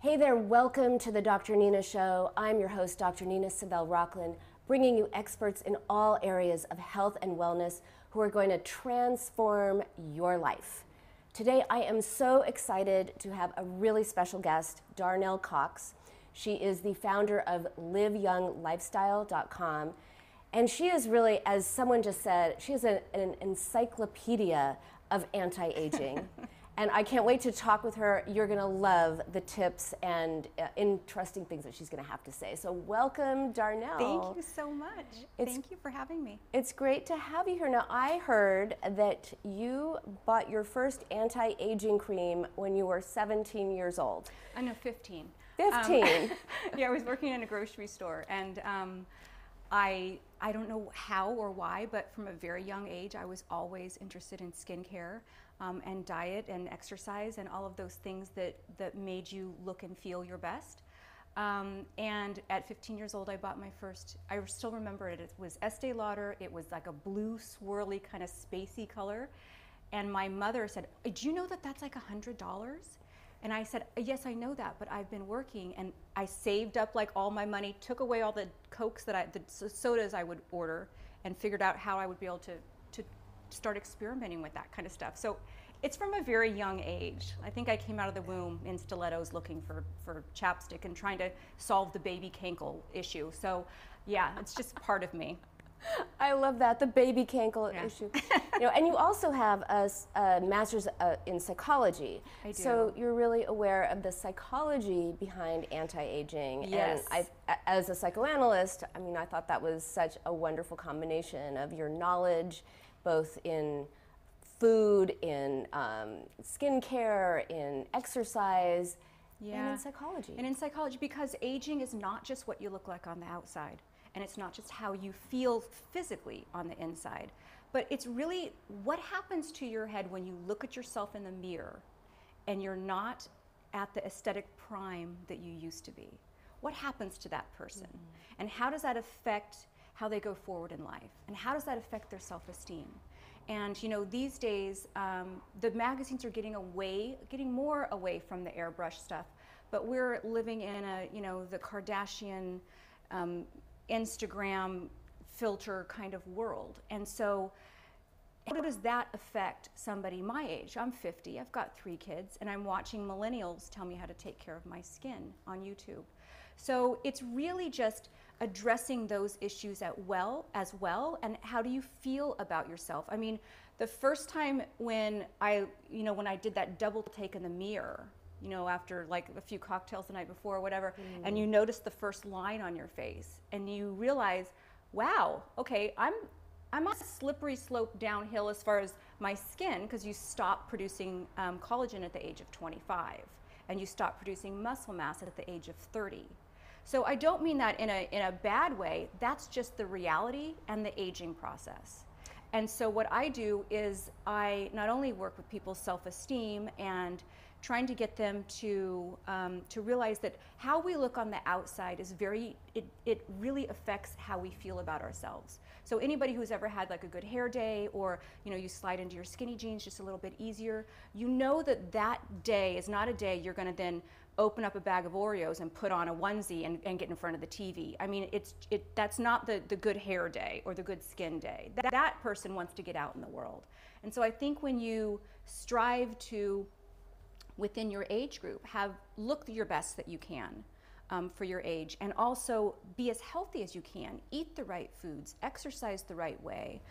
Hey there, welcome to the Dr. Nina Show. I'm your host, Dr. Nina Savell Rockland, bringing you experts in all areas of health and wellness who are going to transform your life. Today, I am so excited to have a really special guest, Darnell Cox. She is the founder of LiveYoungLifestyle.com, and she is really, as someone just said, she is an encyclopedia of anti-aging. And I can't wait to talk with her. You're going to love the tips and interesting things that she's going to have to say. So welcome, Darnell. Thank you so much. Thank you for having me. It's great to have you here. Now, I heard that you bought your first anti-aging cream when you were 17 years old. I know, 15. 15? Yeah, I was working in a grocery store, and I don't know how or why, but from a very young age, I was always interested in skincare. And diet and exercise and all of those things that made you look and feel your best. And at 15 years old, I bought my first, I still remember it, it was Estee Lauder. It was like a blue, swirly, kind of spacey color. And my mother said, "Do you know that that's like $100? And I said, "Yes, I know that, but I've been working." And I saved up like all my money, took away all the Cokes the sodas I would order, and figured out how I would be able to start experimenting with that kind of stuff. So it's from a very young age. I think I came out of the womb in stilettos looking for chapstick and trying to solve the baby cankle issue. So yeah, it's just part of me. I love that, the baby cankle issue. You know, and you also have a master's in psychology. I do. So you're really aware of the psychology behind anti-aging. Yes. And as a psychoanalyst, I mean, I thought that was such a wonderful combination of your knowledge, both in food, in skincare, in exercise, and in psychology. And in psychology, because aging is not just what you look like on the outside, and it's not just how you feel physically on the inside, but it's really what happens to your head when you look at yourself in the mirror and you're not at the aesthetic prime that you used to be. What happens to that person? Mm-hmm. And how does that affect how they go forward in life, and how does that affect their self-esteem? And you know, these days, the magazines are getting more away from the airbrush stuff, but we're living in the Kardashian, Instagram filter kind of world. And so how does that affect somebody my age? I'm 50, I've got 3 kids, and I'm watching millennials tell me how to take care of my skin on YouTube. So it's really just addressing those issues as well, and how do you feel about yourself? I mean, the first time when I did that double take in the mirror, after like a few cocktails the night before or whatever, and you notice the first line on your face, and you realize, wow, okay, I'm on a slippery slope downhill as far as my skin, because you stop producing collagen at the age of 25, and you stop producing muscle mass at the age of 30. So I don't mean that in a bad way. That's just the reality and the aging process. And so what I do is I not only work with people's self-esteem and trying to get them to realize that how we look on the outside is it really affects how we feel about ourselves. So anybody who's ever had like a good hair day, or you slide into your skinny jeans just a little bit easier, that day is not a day you're going to then open up a bag of Oreos and put on a onesie and get in front of the TV. I mean, that's not the good hair day or the good skin day. That person wants to get out in the world. And so I think when you strive to, within your age group, look your best that you can for your age, and also be as healthy as you can, eat the right foods, exercise the right way,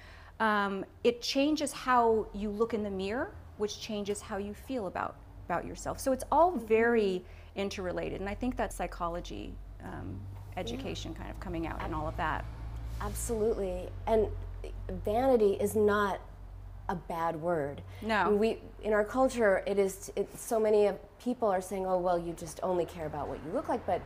it changes how you look in the mirror, which changes how you feel about yourself. So it's all very interrelated, and I think that psychology education kind of coming out and all of that. Absolutely. And vanity is not a bad word. No. In our culture, so many people are saying, oh, well, you just only care about what you look like. But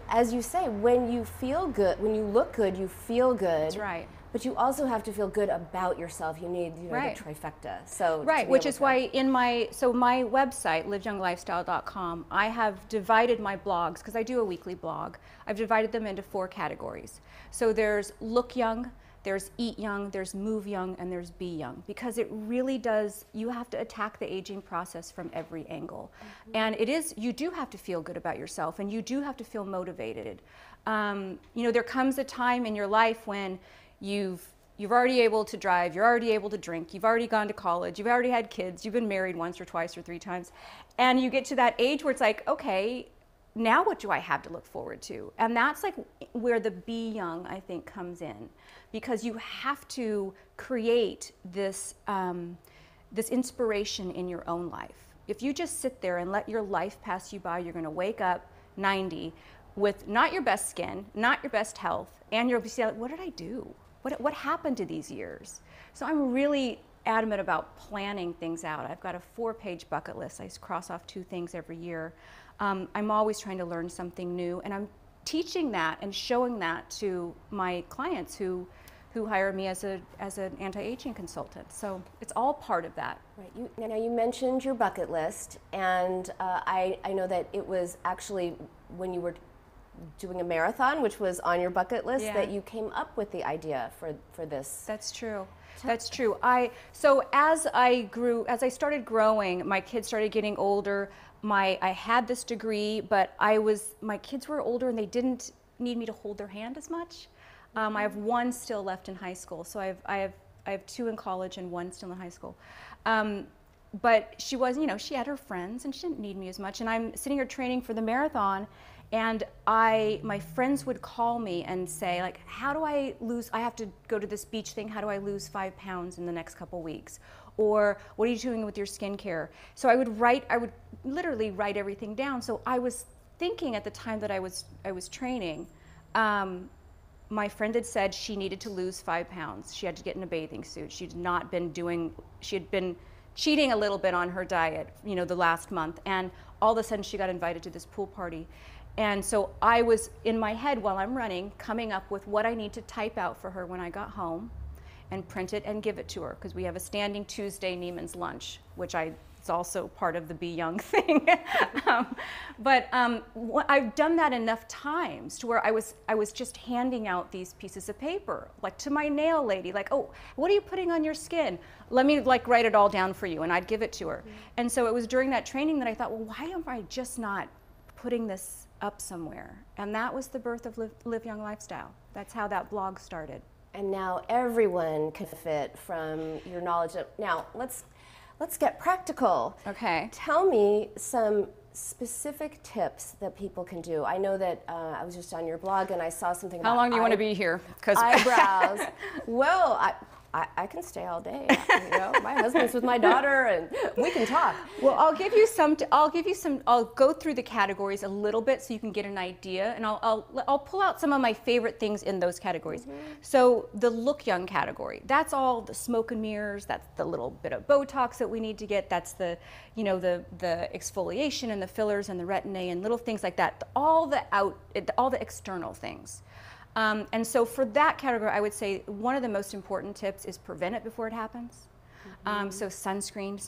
as you say, when you feel good, when you look good, you feel good. That's right. But you also have to feel good about yourself. You need the trifecta. So right, which is why in my website, LiveYoungLifestyle.com, I have divided my blogs, because I do a weekly blog. I've divided them into 4 categories. So there's look young, there's eat young, there's move young, and there's be young, because it really does, you have to attack the aging process from every angle. And it is, you do have to feel good about yourself, and you do have to feel motivated. You know, there comes a time in your life when you're already able to drive, you're already able to drink, you've already gone to college, you've already had kids, you've been married once or twice or 3 times, and you get to that age where it's like, okay, now what do I have to look forward to? And that's like where the be young, I think, comes in, because you have to create this, this inspiration in your own life. If you just sit there and let your life pass you by, you're gonna wake up 90 with not your best skin, not your best health, and you'll be like, what did I do? What happened to these years? So I'm really adamant about planning things out. I've got a 4-page bucket list. I cross off 2 things every year. I'm always trying to learn something new, and I'm teaching that and showing that to my clients who hire me as an anti-aging consultant. So it's all part of that. Right. Now you mentioned your bucket list, and I know that it was actually when you were doing a marathon, which was on your bucket list, that you came up with the idea for this. That's true. That's true. So as I started growing, my kids started getting older. I had this degree, but my kids were older and they didn't need me to hold their hand as much. I have 1 still left in high school, so I have 2 in college and 1 still in high school. But she was, you know, she had her friends and she didn't need me as much. And I'm sitting here training for the marathon, and my friends would call me and say, like, how do I lose, I have to go to this beach thing, how do I lose 5 pounds in the next couple weeks? Or what are you doing with your skincare? So I would literally write everything down. So I was thinking at the time that I was training, my friend had said she needed to lose 5 pounds. She had to get in a bathing suit. She had been cheating a little bit on her diet, you know, the last month. And all of a sudden she got invited to this pool party. And so I was in my head while I'm running, coming up with what I need to type out for her when I got home and print it and give it to her, because we have a standing Tuesday Neiman's lunch, which it's also part of the Be Young thing. But I've done that enough times to where I was just handing out these pieces of paper, like to my nail lady, like, oh, what are you putting on your skin? Let me like write it all down for you, and I'd give it to her. And so it was during that training that I thought, well, why am I just not putting this up somewhere? And that was the birth of Live Young Lifestyle. That's how that blog started. And now everyone can benefit from your knowledge. Now let's get practical. Okay. Tell me some specific tips that people can do. I know that I was just on your blog and I saw something about how long do you want to be here? Eyebrows. Well, I can stay all day. You know, my husband's with my daughter, and we can talk. Well, I'll go through the categories a little bit so you can get an idea, and I'll pull out some of my favorite things in those categories. So the look young category, that's all the smoke and mirrors. That's the little bit of Botox that we need to get. That's the, you know, the exfoliation and the fillers and the Retin-A and little things like that. All the external things. And so for that category, I would say one of the most important tips is prevent it before it happens. So sunscreen,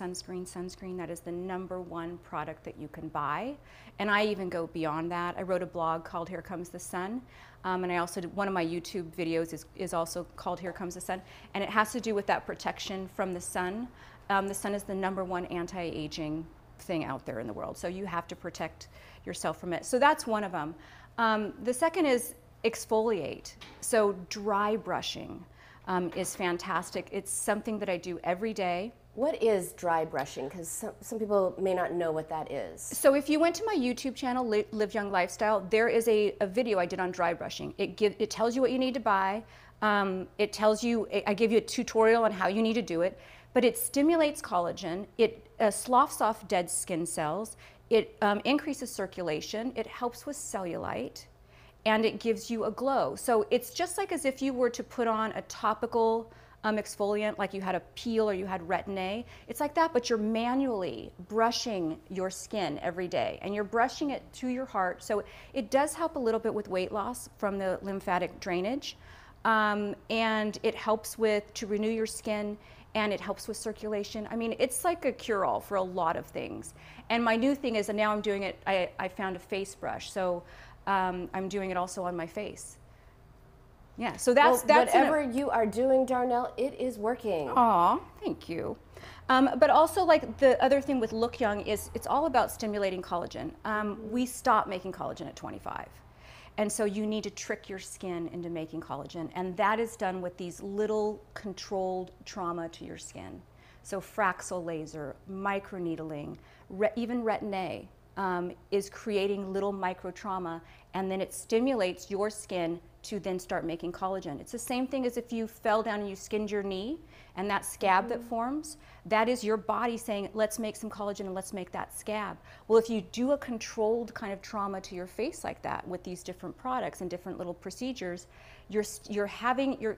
that is the #1 product that you can buy. And I even go beyond that. I wrote a blog called Here Comes the Sun. And I also did, one of my YouTube videos is also called Here Comes the Sun. And it has to do with that protection from the sun. The sun is the #1 anti-aging thing out there in the world. So you have to protect yourself from it. So that's one of them. The second is exfoliate. So dry brushing is fantastic. It's something that I do every day. What is dry brushing? Because some people may not know what that is. So if you went to my YouTube channel, Live Young Lifestyle, there is a video I did on dry brushing. It tells you what you need to buy. It tells you, I give you a tutorial on how you need to do it, but it stimulates collagen. It sloughs off dead skin cells. It increases circulation. It helps with cellulite. And it gives you a glow. So it's just like as if you were to put on a topical exfoliant, like you had a peel or you had Retin-A. It's like that, but you're manually brushing your skin every day, and you're brushing it to your heart. So it does help a little bit with weight loss from the lymphatic drainage, and it helps to renew your skin, and it helps with circulation. I mean, it's like a cure-all for a lot of things. And my new thing is, and now I'm doing it, I found a face brush. So I'm doing it also on my face. Yeah, so that's whatever you are doing, Darnell, it is working. Aw, thank you. But also, like, the other thing with Look Young is it's all about stimulating collagen. We stop making collagen at 25. And so you need to trick your skin into making collagen. And that is done with these little controlled trauma to your skin. So Fraxel laser, microneedling, even Retin-A is creating little micro trauma, and then it stimulates your skin to then start making collagen. It's the same thing as if you fell down and you skinned your knee, and that scab that forms, that is your body saying, let's make some collagen and let's make that scab. Well, if you do a controlled kind of trauma to your face like that with these different products and different little procedures, you're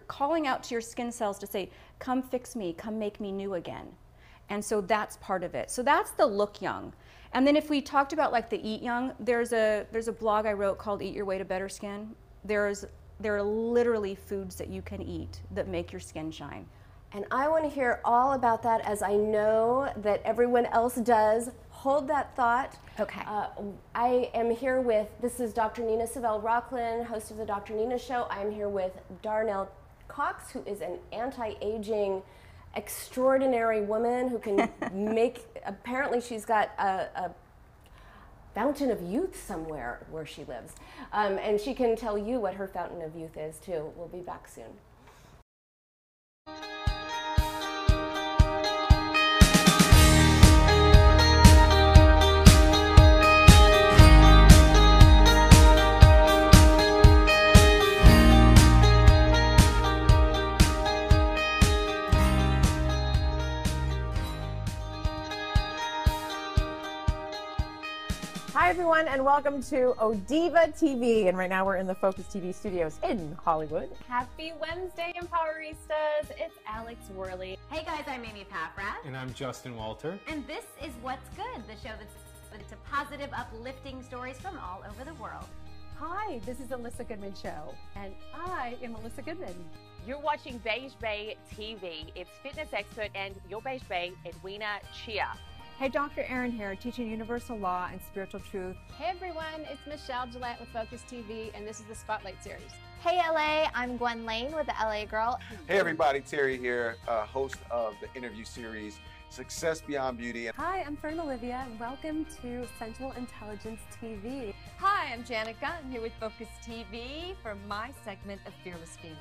calling out to your skin cells to say, come fix me, come make me new again. And so that's part of it. So that's the Look Young. And then if we talked about like the Eat Young, there's a blog I wrote called Eat Your Way to Better Skin. There are literally foods that you can eat that make your skin shine. And I want to hear all about that, as I know that everyone else does. Hold that thought. Okay. I am here with, this is Dr. Nina Savell Rocklin, host of the Dr. Nina Show. I'm here with Darnell Cox, who is an anti-aging extraordinary woman who can make, apparently she's got a fountain of youth somewhere where she lives. And she can tell you what her fountain of youth is too. We'll be back soon. Hi everyone, and welcome to Odiva TV. And right now we're in the Focus TV studios in Hollywood. Happy Wednesday, Empoweristas. It's Alex Worley. Hey guys, I'm Amy Paffrath. And I'm Justin Walter. And this is What's Good, the show that's a positive, uplifting stories from all over the world. Hi, this is Alyssa Goodman Show, and I am Alyssa Goodman. You're watching Beige Bay TV. It's fitness expert and your Beige Bay, Edwina Chia. Hey, Dr. Erin here, teaching universal law and spiritual truth. Hey everyone, it's Michelle Gillette with Focus TV, and this is the Spotlight Series. Hey LA, I'm Gwen Lane with the LA Girl. Hey everybody, Terry here, host of the interview series Success Beyond Beauty. Hi, I'm Fern Olivia, and welcome to Central Intelligence TV. Hi, I'm Janet Gunn here with Focus TV for my segment of Fearless Females.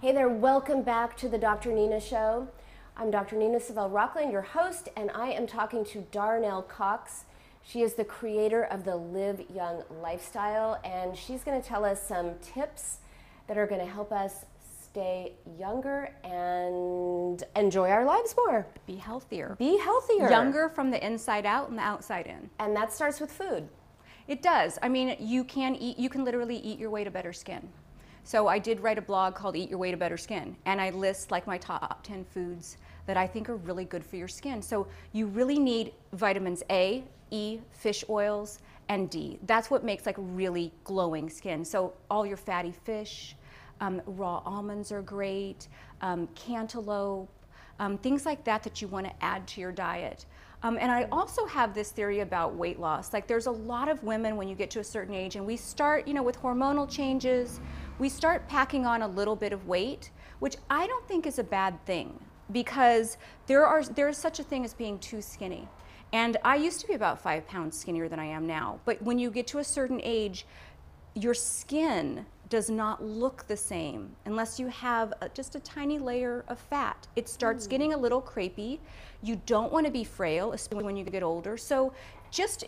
Hey there, welcome back to the Dr. Nina Show. I'm Dr. Nina Savelle Rockland, your host, and I am talking to Darnell Cox. She is the creator of the Live Young lifestyle, and she's going to tell us some tips that are going to help us stay younger and enjoy our lives more. Be healthier. Be healthier. Younger from the inside out and the outside in. And that starts with food. It does. I mean, you can literally eat your way to better skin. So I did write a blog called Eat Your Way to Better Skin, and I list like my top 10 foods that I think are really good for your skin. So you really need vitamins A, E, fish oils, and D. That's what makes like really glowing skin. So all your fatty fish, raw almonds are great, cantaloupe, things like that you want to add to your diet. And I also have this theory about weight loss. Like there's a lot of women when you get to a certain age and we start, with hormonal changes, we start packing on a little bit of weight, which I don't think is a bad thing because there is such a thing as being too skinny. And I used to be about 5 pounds skinnier than I am now. But when you get to a certain age, your skin does not look the same unless you have just a tiny layer of fat. It starts getting a little crepey. You don't want to be frail, especially when you get older. So just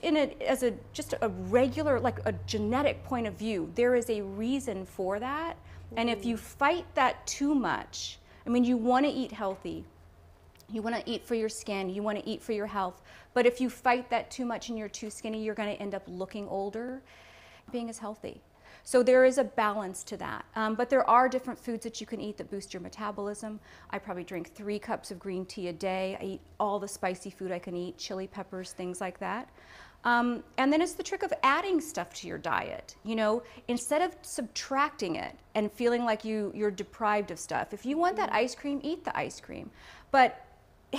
just a regular, like a genetic point of view, there is a reason for that. And if you fight that too much, I mean, you want to eat healthy. You want to eat for your skin, you want to eat for your health. But if you fight that too much and you're too skinny, you're going to end up looking older, being as healthy. So there is a balance to that. But there are different foods that you can eat that boost your metabolism. I probably drink 3 cups of green tea a day. I eat all the spicy food I can eat, chili peppers, things like that. And then it's the trick of adding stuff to your diet. Instead of subtracting it and feeling like you're deprived of stuff. If you want that ice cream, eat the ice cream. But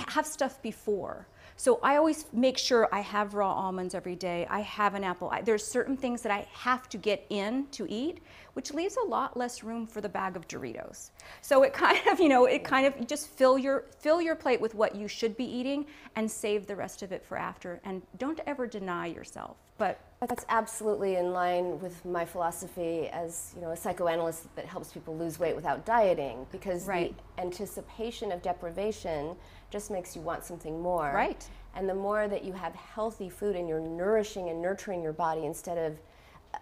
have stuff before. So I always make sure I have raw almonds every day. I have an apple. There's certain things that I have to get in to eat, which leaves a lot less room for the bag of Doritos. So it kind of, you just fill your plate with what you should be eating and save the rest of it for after. And don't ever deny yourself. But that's absolutely in line with my philosophy as a psychoanalyst that helps people lose weight without dieting, because the anticipation of deprivation just makes you want something more. Right. And the more that you have healthy food and you're nourishing and nurturing your body instead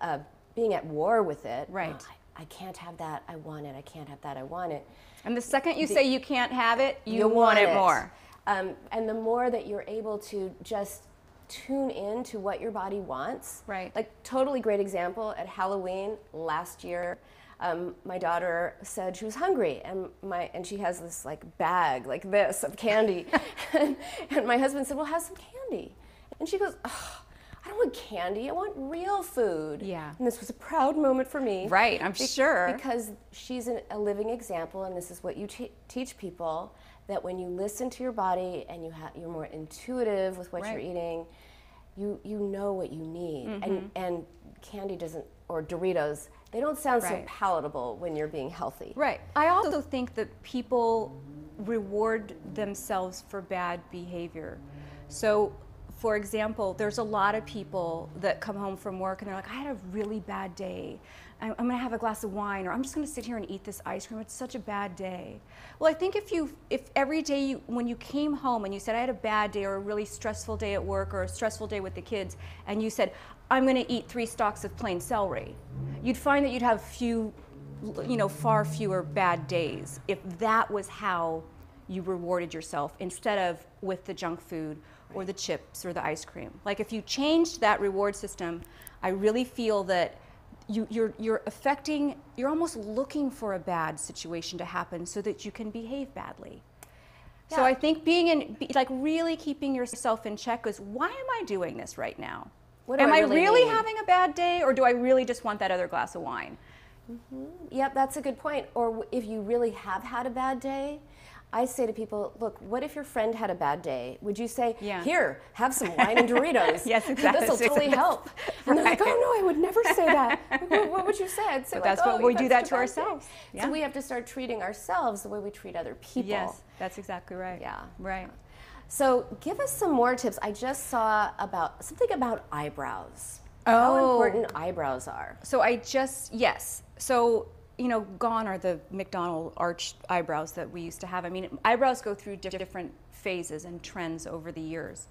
of being at war with it. Right. Oh, I can't have that. I want it. I can't have that. I want it. And the second you say you can't have it, you want it more. And the more that you're able to just tune in to what your body wants. Right. Like, totally great example, at Halloween last year, my daughter said she was hungry, and she has this bag like this of candy, and my husband said, well, have some candy. And she goes, oh, I don't want candy, I want real food. Yeah. And this was a proud moment for me. Right, I'm sure. Because she's a living example, and this is what you teach people, that when you listen to your body and you're more intuitive with what you're eating, you know what you need. And candy doesn't, or Doritos, they don't sound so palatable when you're being healthy. Right. I also think that people reward themselves for bad behavior. So, for example, there's a lot of people that come home from work and they're like, I had a really bad day. I'm going to have a glass of wine, or I'm just going to sit here and eat this ice cream. It's such a bad day. Well, I think if every day when you came home and you said, I had a bad day or a really stressful day at work or a stressful day with the kids, and you said, I'm going to eat 3 stalks of plain celery, you'd find that you'd have far fewer bad days if that was how you rewarded yourself instead of with the junk food or the chips or the ice cream. Like, if you changed that reward system, I really feel that you're almost looking for a bad situation to happen so that you can behave badly. Yeah. So I think really keeping yourself in check is, why am I doing this right now? Am I really having a bad day, or do I really just want that other glass of wine? Yep, that's a good point. Or if you really have had a bad day, I say to people, look, what if your friend had a bad day? Would you say, here, have some wine and Doritos? Yes, exactly. This will totally help. And they're like, oh no, I would never say that. What would you say? I'd say, that's what we do that to ourselves. Yeah. So we have to start treating ourselves the way we treat other people. Yes, that's exactly right. Yeah. Right. So give us some more tips. I just saw something about eyebrows. How important eyebrows are. So So you know, gone are the McDonald arched eyebrows that we used to have. I mean, eyebrows go through different phases and trends over the years.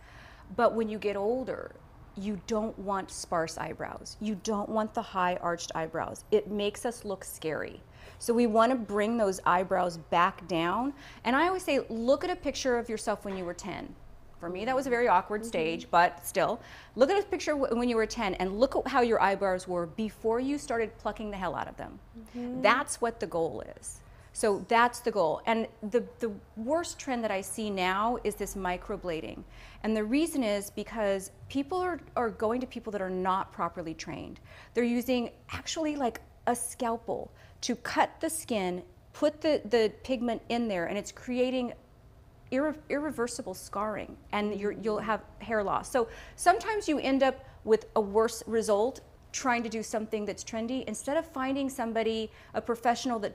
But when you get older, you don't want sparse eyebrows. You don't want the high arched eyebrows. It makes us look scary. So we want to bring those eyebrows back down. And I always say, look at a picture of yourself when you were 10. For me, that was a very awkward stage, but still, look at a picture when you were 10 and look at how your eyebrows were before you started plucking the hell out of them. That's what the goal is. So that's the goal. And the worst trend that I see now is this microblading. And the reason is because people are going to people that are not properly trained. They're using actually like a scalpel to cut the skin, put the pigment in there, and it's creating irreversible scarring, and you'll have hair loss. So sometimes you end up with a worse result trying to do something that's trendy instead of finding somebody, a professional that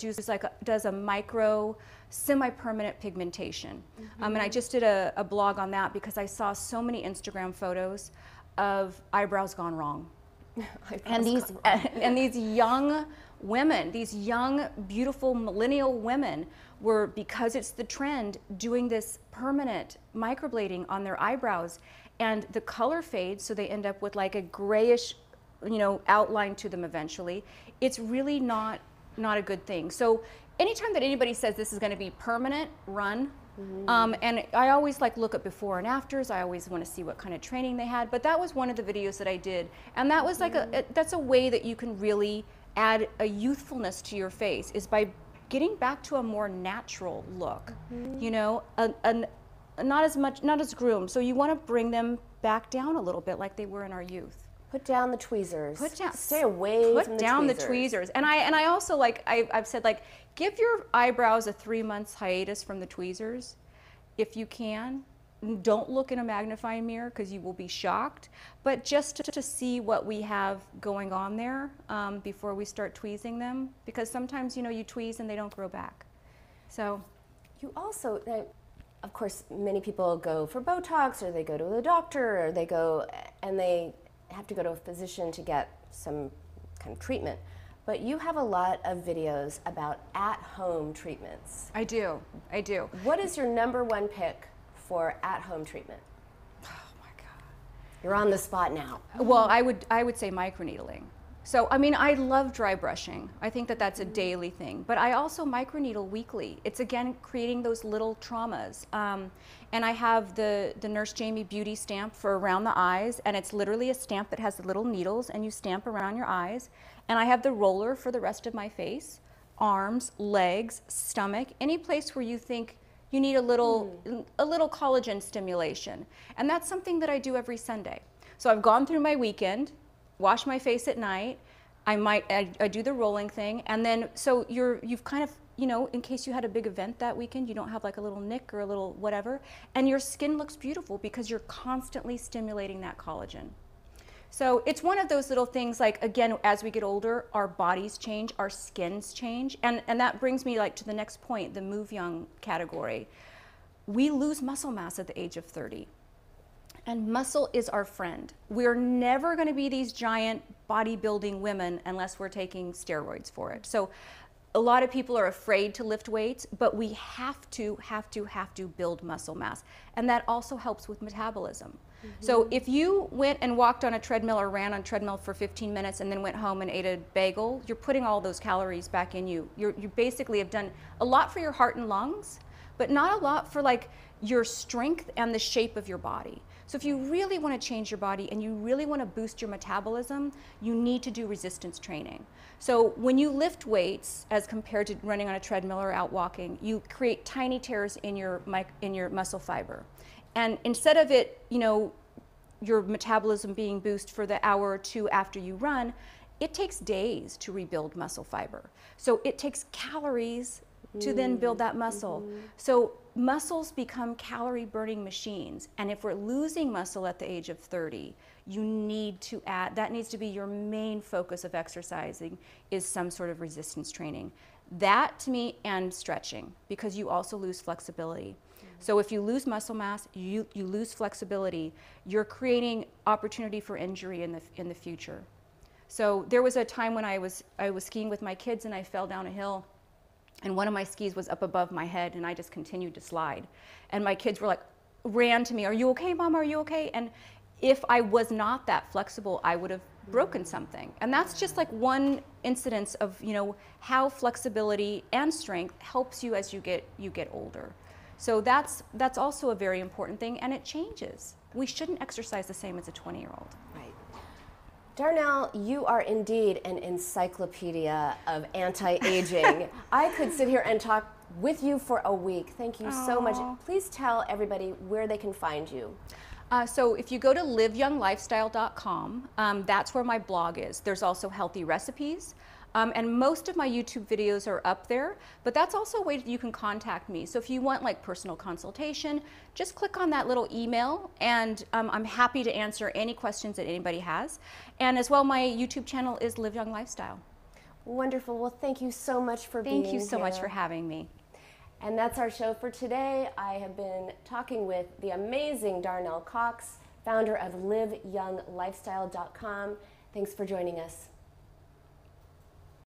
does a micro, semi-permanent pigmentation. And I just did a blog on that because I saw so many Instagram photos of eyebrows gone wrong. And these young women, these young, beautiful millennial women were, because it's the trend, doing this permanent microblading on their eyebrows, and the color fades, so they end up with like a grayish, you know, outline to them eventually. It's really not a good thing. So anytime that anybody says this is going to be permanent, run. And I always like look at before and afters. I always want to see what kind of training they had. But that was one of the videos that I did, and that was like that's a way that you can really add a youthfulness to your face, is by getting back to a more natural look. You know, not as groomed. So you want to bring them back down a little bit, like they were in our youth. Put down the tweezers. Stay away from the tweezers. Put down the tweezers. And I also, like, I've said, like, give your eyebrows a 3 months hiatus from the tweezers if you can. Don't look in a magnifying mirror because you will be shocked. But just to see what we have going on there before we start tweezing them. Because sometimes, you know, you tweeze and they don't grow back. So you also, of course, many people go for Botox, or they go to the doctor, or they go and they have to go to a physician to get some kind of treatment. But you have a lot of videos about at-home treatments. I do. What is your #1 pick for at-home treatment? Oh my God. You're on the spot now. Well, I would say microneedling. So, I mean, I love dry brushing. I think that that's a daily thing. But I also microneedle weekly. It's, again, creating those little traumas. And I have the Nurse Jamie Beauty stamp for around the eyes. And it's literally a stamp that has the little needles, and you stamp around your eyes. And I have the roller for the rest of my face, arms, legs, stomach, any place where you think you need a little collagen stimulation. And that's something that I do every Sunday. So I've gone through my weekend, wash my face at night. I do the rolling thing, and then so you've kind of, you know, in case you had a big event that weekend, you don't have like a little nick or a little whatever, and your skin looks beautiful because you're constantly stimulating that collagen. So it's one of those little things, like, again, as we get older, our bodies change, our skins change, and that brings me like to the next point, the move young category. We lose muscle mass at the age of 30. And muscle is our friend. We're never going to be these giant bodybuilding women unless we're taking steroids for it. So a lot of people are afraid to lift weights, but we have to build muscle mass. And that also helps with metabolism. So if you went and walked on a treadmill or ran on a treadmill for 15 minutes and then went home and ate a bagel, you're putting all those calories back in you. You basically have done a lot for your heart and lungs, but not a lot for like your strength and the shape of your body. So if you really want to change your body and you really want to boost your metabolism, you need to do resistance training. So when you lift weights as compared to running on a treadmill or out walking, you create tiny tears in your muscle fiber. And instead of it, you know, your metabolism being boosted for the hour or two after you run, it takes days to rebuild muscle fiber. So it takes calories to then build that muscle. So muscles become calorie burning machines. And if we're losing muscle at the age of 30, you need to add, that needs to be your main focus of exercising, is some sort of resistance training. That to me, and stretching, because you also lose flexibility. So if you lose muscle mass, you lose flexibility, you're creating opportunity for injury in the future. So there was a time when I was skiing with my kids and I fell down a hill, and one of my skis was up above my head, and I just continued to slide. And my kids were like, ran to me, "Are you okay, Mom? Are you okay?" And if I was not that flexible, I would have broken something. And that's just like one incidence of, you know, how flexibility and strength helps you as you get older. So that's also a very important thing, and it changes. We shouldn't exercise the same as a 20-year-old. Right. Darnell, you are indeed an encyclopedia of anti-aging. I could sit here and talk with you for a week. Thank you so much. Please tell everybody where they can find you. So if you go to liveyounglifestyle.com, that's where my blog is. There's also healthy recipes. And most of my YouTube videos are up there, but that's also a way that you can contact me. So if you want like personal consultation, just click on that little email, and I'm happy to answer any questions that anybody has. And as well, my YouTube channel is Live Young Lifestyle. Wonderful. Well, thank you so much for being here. Thank you so much for having me. And that's our show for today. I have been talking with the amazing Darnell Cox, founder of liveyounglifestyle.com. Thanks for joining us.